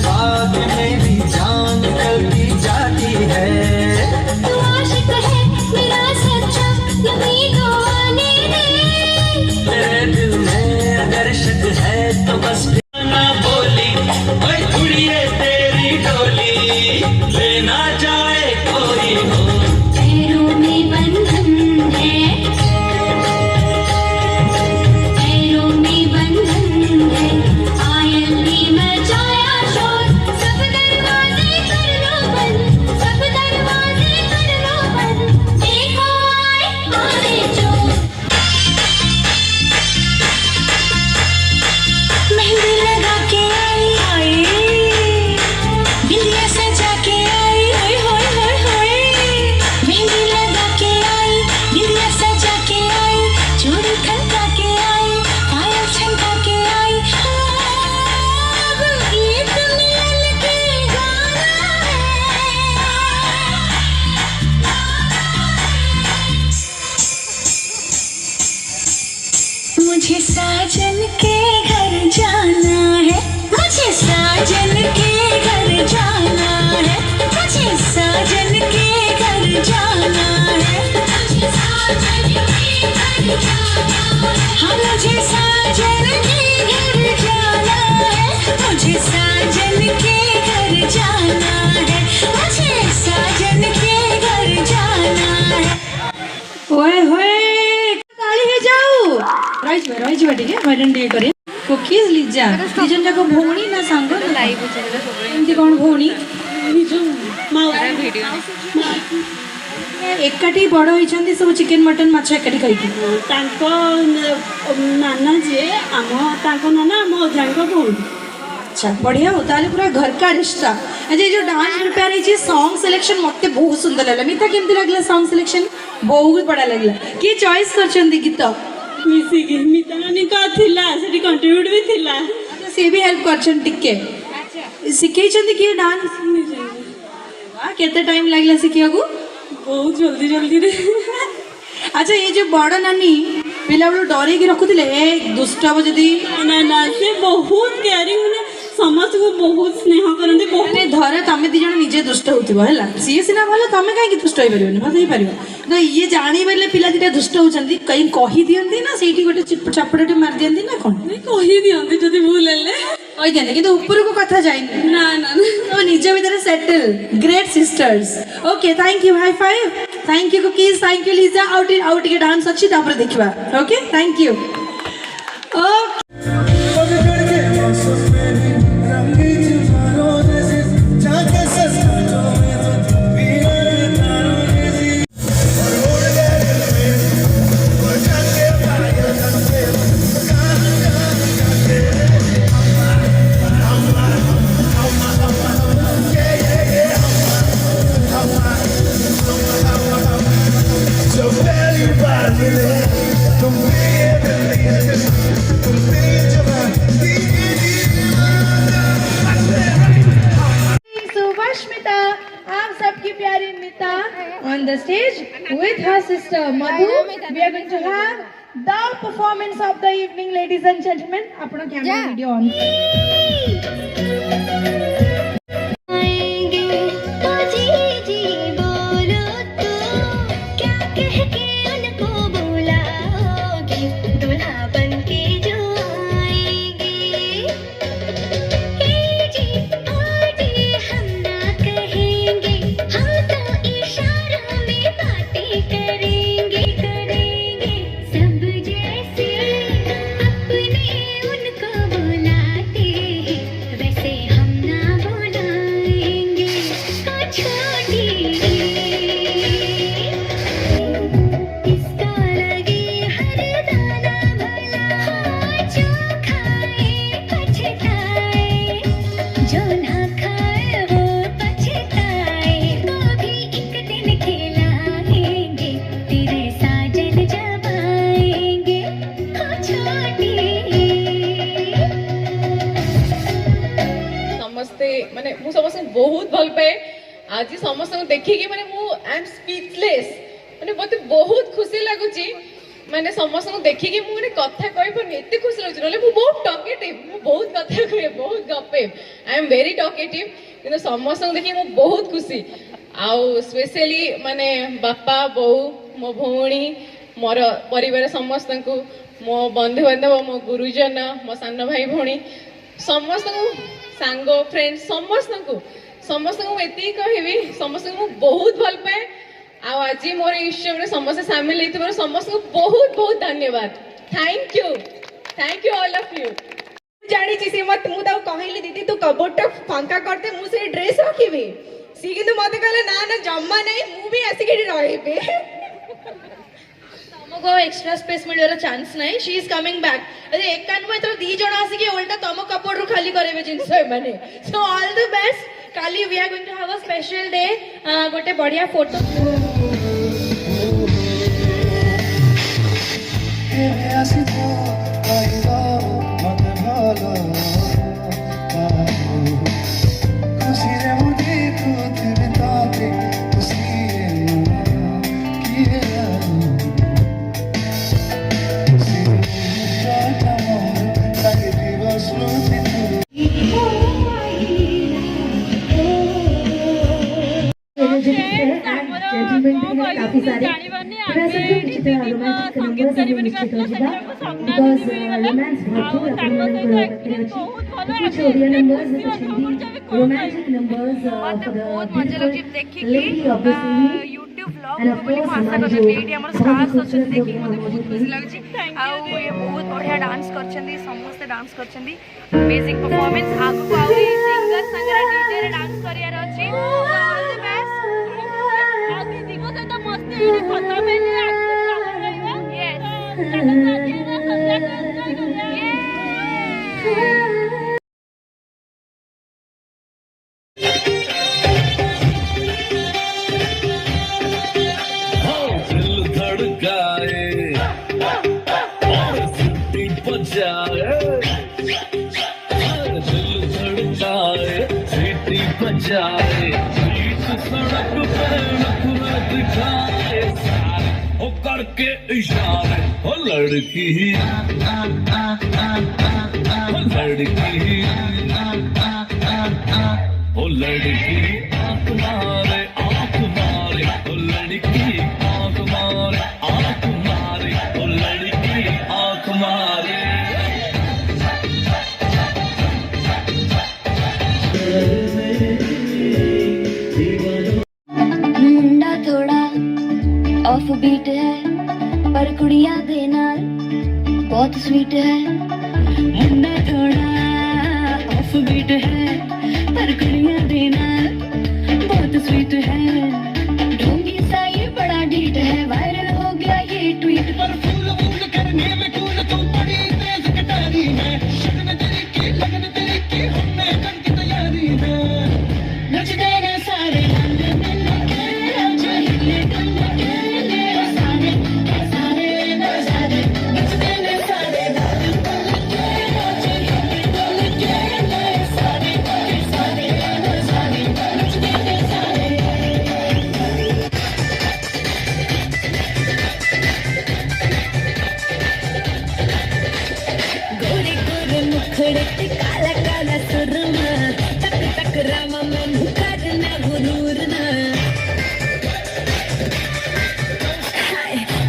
बाग मेरी जान करती जाती है। तू आशिक है मेरा सच्चा, यही तो आने दे। तेरे दिल में अगर शक है तो बस ना बोली, ओए कुड़िए तेरी डोली लेना जाए कोई हो। पैरों में बंधन है, पैरों में बंधन है, आयल ने मचाया शोर। सब दरवाजे कर लो बंद, सब दरवाजे कर लो बंद, देखो आए आए चोर। मेहंदी लगा के आई, बिंदिया सजा के आई, होय होय होय होय। मेहंदी लगा के आई, बिंदिया सजा के आई, चूड़ी खनका के आई, पायल छनका के आई। अब गीत मिलन के गाना है। मुझे साजन के घर जाना है, मुझे साजन के घर जाना है, मुझे साजन के घर जाना है, मुझे साजन के घर जाना है। हाँ मुझे साजन के घर जाना है, मुझे साजन के घर जाना है, मुझे साजन के घर जाना है। ओए होए काली हे जाऊ रही टिके मैडम टिके करे कुकीज लिजा दिजन जाक भौणी ना सांग लाइव एमती कौन भौणी एकाठी बड़ होइछन्ती सब चिकन मटन माछ एकाठी खाइकी तांको नाना जे आम तांको नाना आम अजांको भौणी। अच्छा बढ़िया हो ताले पूरा घर का रिश्ता। अच्छा जो डांस प्रिपेयर है सॉन्ग सिलेक्शन मते बहुत सुंदर लगला। मिता केमती लगला सॉन्ग सिलेक्शन? बहुत बड़ा लगला। के चॉइस करछन्ती गीत? मिसिकी मिता नानी का थिला सेठी कंट्रीब्यूट भी थिला। अच्छा से भी हेल्प करछन टिके। अच्छा सिखैछन्ती के डांस? वाह केते टाइम लागला सिखियागु? बहुत जल्दी जल्दी रे। अच्छा ये जो बड़ नानी पिला बेलू डरेकी रखुले ए दुष्ट हम जदि ना ना से बहुत केयरिंग माने समस्त को बहुत स्नेह करते। बहुत धर तुम दी जन निजे दुष्ट होगा सी सीना भल तुम कहीं दुष्ट हो पार भल हो पार तो ये जाने पिला दीटा दुष्ट होती कहीं कही दिखती ना से गोटे चपड़े मार दिखती ना कौन कही दिखती जब भूल हेले कही दिखती कि ऊपर को कथा जाए ना ना तो निज भर settle great sisters. Okay thank you high five thank you cookies thank you Lisa आउ टे डांस अच्छी देखा okay thank you. On the stage with her sister Madhu, we are going to have the performance of the evening, ladies and gentlemen. Apna camera video on. माने मु समस्त बहुत भल पाए आज समस्त देखिकी माने मु आई एम स्पीचलेस माने मते बहुत खुशी लागुची माने समस्त देखिकी मु माने कथा कहि पर एते खुशी लागुची नले मु बहुत टकेटिव मु बहुत कथा कहे बहुत गपे आई एम वेरी टॉकेटिव किंतु समस्त देखिए मु बहुत खुशी आउ स्पेशली माने बापा बो मो भौणी मोर परिवार समस्त को मो बंधु बांधव मो गुरुजन मो सान भाई भौणी समस्त को सांग फ्रेंड समस्त को एति कहबी समस्त को बहुत भल पाए आज मोर उत्सव में समस्त सामिल होइथिबार समस्त को बहुत बहुत धन्यवाद thank you all of you जानी सी मत मु ताऊ कहली दीदी तू कबोर्ड फांका करते मु से ड्रेस रखिबी सी किंतु मते कहले ना ना जम्मा नहीं मु भी आसी के रहबे तुमको एक्स्ट्रा स्पेस मिलर चांस नहीं शी इज कमिंग बैक अरे एक कान में तो दी जण आसी के उल्टा तुम कपड़ रो खाली करेबे जिंस माने सो ऑल द बेस्ट काली we are going to have a special day गोटे बढ़िया फोटो काफी सारे रोमांटिक नंबर्स निश्चित हो जिबा बिकॉज़ रोमांस भरपूर अपन कुछ ओडिया नंबर्स कुछ Hindi romantic numbers for the lady of the series YouTube blog end of course हमारे जो बहुत खूबसूरत देखि मते बहुत खुशी लागछि आउ ये बहुत बढ़िया डांस करछंदी समस्त डांस करछंदी अमेजिंग परफॉर्मेंस आगु को आउ सिंगर संगरा डीजे रे डांस करियार अछि ऑल द बेस्ट आदि दिगो से तो मस्ती रे खत्म हेले जाए सड़क पे नखरा दिखाए ओ करके इशारे ओ लड़की ओ लड़की आंख मारे ओ लड़की आंख मारे ओ लड़की आंख मारे ऑफ बीट है पर कुड़िया दे नाल बहुत स्वीट है मुंडा थोड़ा ऑफ बीट है पर कुड़िया दे नाल बहुत स्वीट है ढोंगी सा ये बड़ा ढीठ है वायरल हो गया ये ट्वीट पर फूल फूल करने में कूल तो बड़ी तेज कटारी है लगन तेरी की हमने कर की तैयारी है नच देना सारे काला काला सुरमा तक तक रामा मन करना गुरूर ना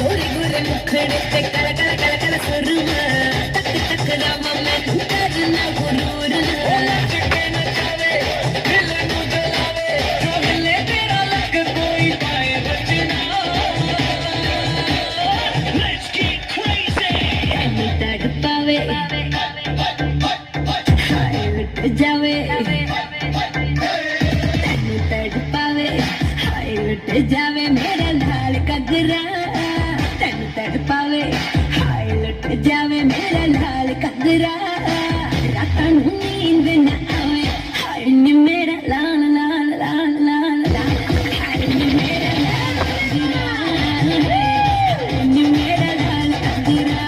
गोरे गोरे मुखड़े पे काला काला काला काला सुरमा तक तक रामा मन करना गुरूर ना चके न जावे दिल नु जलावे जो मिले तेरा लग कोई पाए बचना लेट्स गेट क्रेजी तड़पावे जावे तनु तड़पावे हाय लुट जावे मेरा लाल कगरा तनु तड़पावे हाय लुट जावे मेरा लाल कगरा रात नू नींद न आवे हाय नी मेरा लाल लाल लाल लाल लाल हाय नी मेरा लाल कगरा हाय नी मेरा लाल कगरा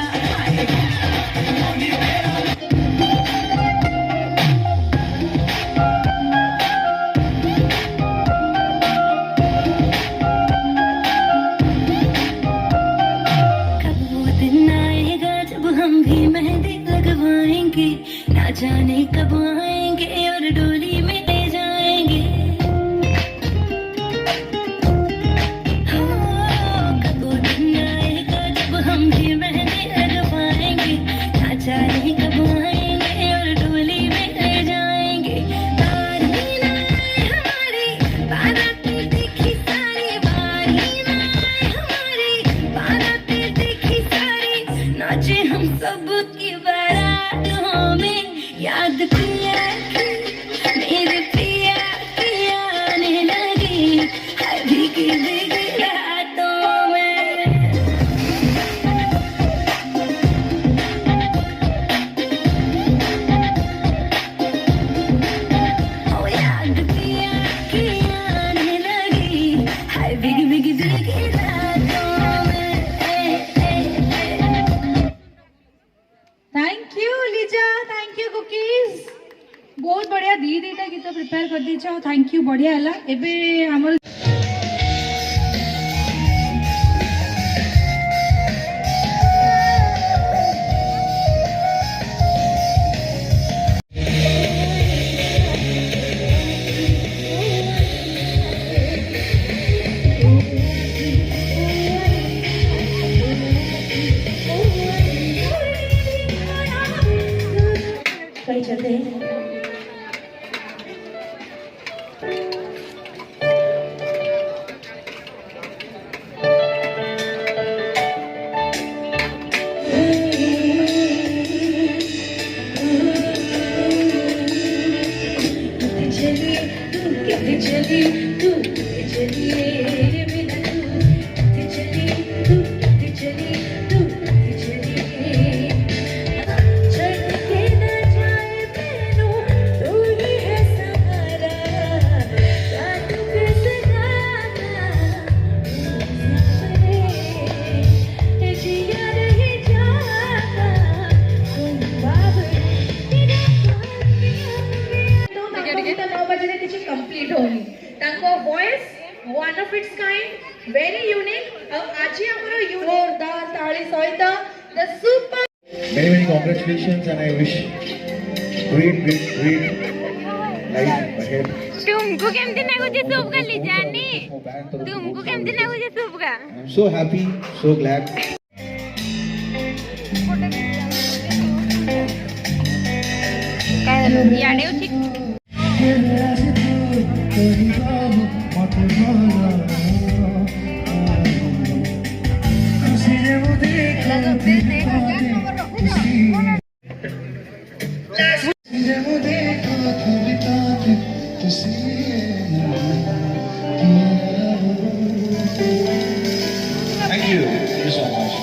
ना जाने कब आएंगे और डोली में ले जाएंगे। हो कब वो दिन आएगा जब हम भी रहने लग पाएंगे। ना जाने कब आएंगे और डोली में ले जाएंगे। बारी ना आए हमारी बारातें देखी सारी, बारी ना आए हमारी बारातें देखी सारी। नाचे हम सब की बारातों में, याद पिया की मेरे पिया की आने लगी है भीगी भीगी रातों में। ओ याद पिया की आने लगी है भीगी भीगी भीगी रातों में। Thank you Liza, thank you cookies. बहुत बढ़िया दी दीटा गीत प्रिपेयर कर दीच। थैंक यू, बढ़िया है। एबे हमर कहीं चलते हैं। कंप्लीट होनी ताको voice one of its kind very unique. आज हमरो जोरदार ताली सहित the super many congratulations and I wish great life ahead. तुमको केमती नागुची सूप का लिजानी, तुमको केमती नागुची सूप का। I'm so happy, so glad. याडे उठी Thank you so much.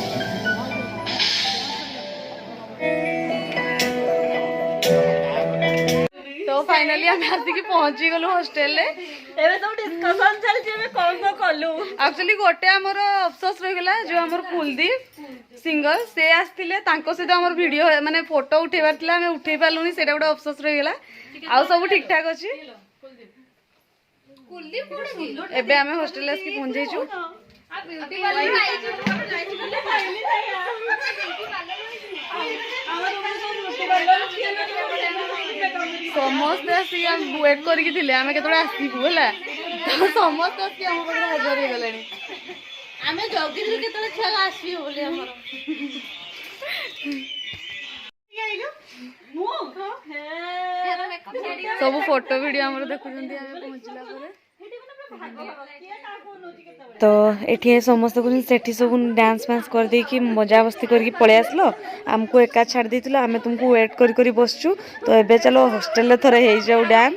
तो फाइनली आम आसिक पहुंची गलु हॉस्टेल रे। एबे सब डिस्कशन चलछि एबे कोन कलु। एक्चुअली गोटे आमर अफसोस रही गला जो आमर कुलदीप सिंगर से आसथिले तांको सहित आमर वीडियो माने फोटो उठेबार थिला हमें उठेई पालुनी, सेटा गोटे अफसोस रही गला। आ सब ठीक ठाक अछि। एबे आमे हॉस्टेल आसकी पहुंच जाइछु। समस्त आसी वेट करके थिले आमे केतोळे आसीबु हला, तो समस्त आसी हम पकड़ हजार हो गलेनी। आमे जल्दी से केतोळे छाग आसी बोले हमर सब फोटो वीडियो हमर देखु जंदी आमे पहुंचला परे। तो ये समस्त से सब डांस फांस कर दे कि मजा मस्ती करके पलि आसलो, आमको एका छाड़ देथिलो, आमे तुमको वेट करी बसचु। तो एबे चलो हॉस्टेल थरे हे जाऊ डांस।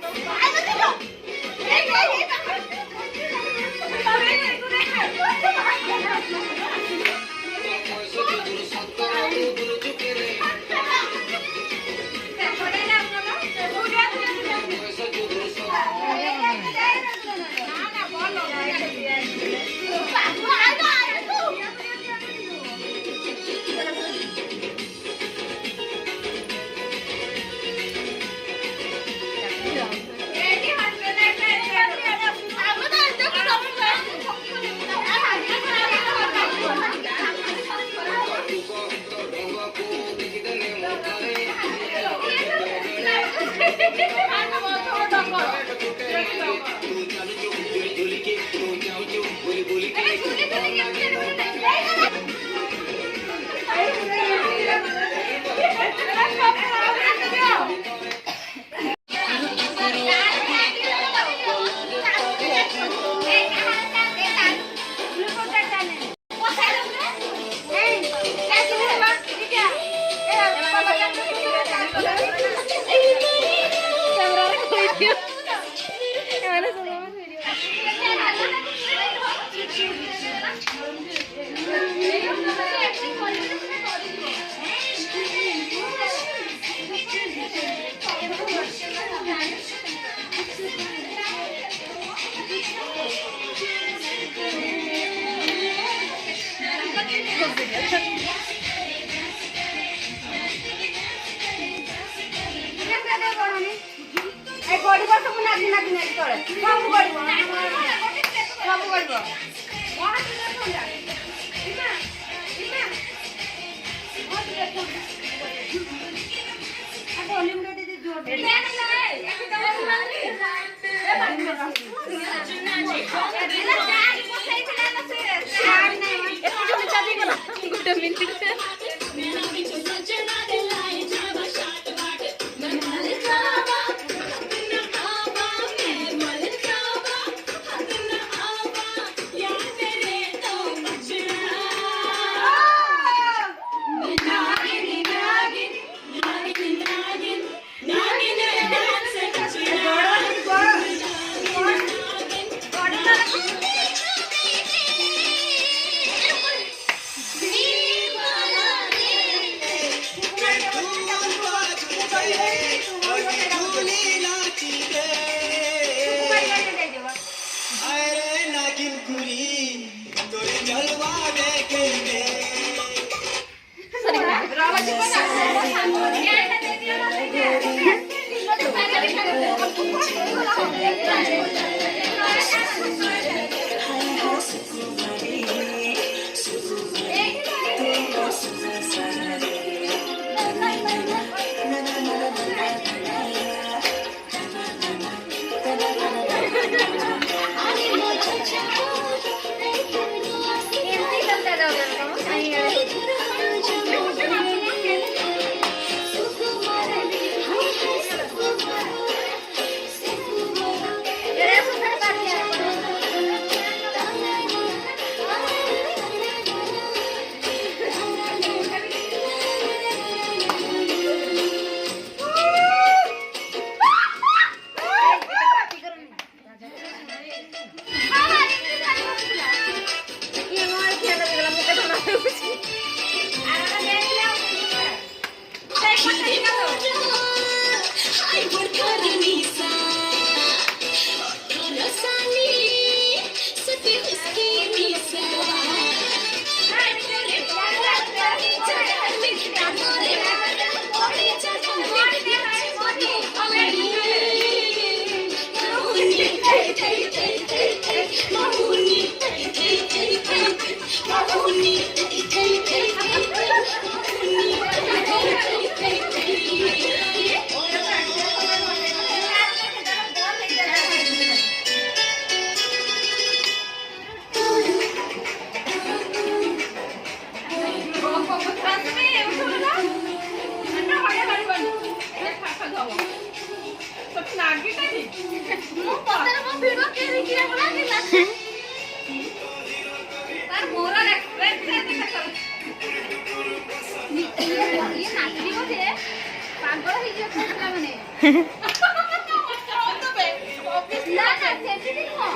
ନା ନା ସେମିତି ନୁହଁ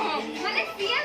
ମାନେ ସିଏ